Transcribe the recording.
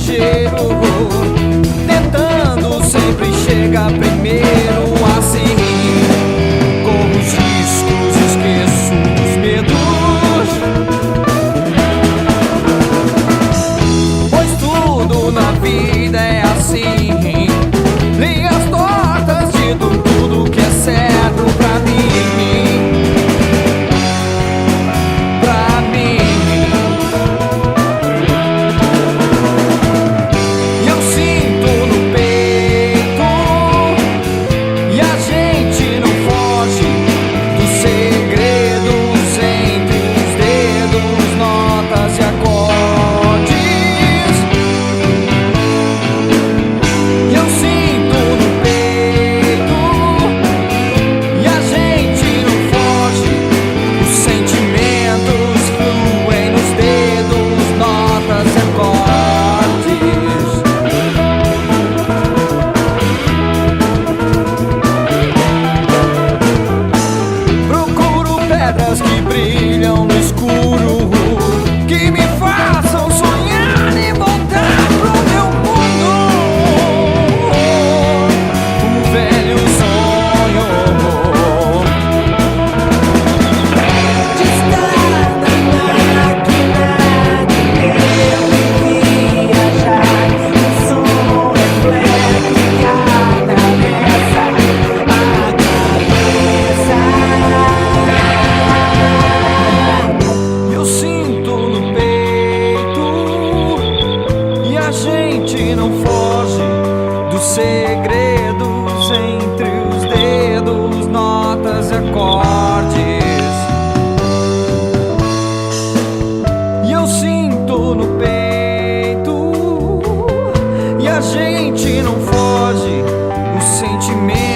ligeiro, tentando sempre chegar primeiro. Assim corro os riscos, esqueço dos medos, pois tudo na vida é assim, linhas tortas de tudo que é certo pra mim. Que brilham no escuro, que me façam sonhar e voltar pro meu mundo. Um velho sonho de estar na máquina de eu e viajar. O som reflete cada peça, a cabeça. Eu sinto no peito e a gente não foge dos segredos entre os dedos, notas e acordes. E eu sinto no peito e a gente não foge dos sentimentos.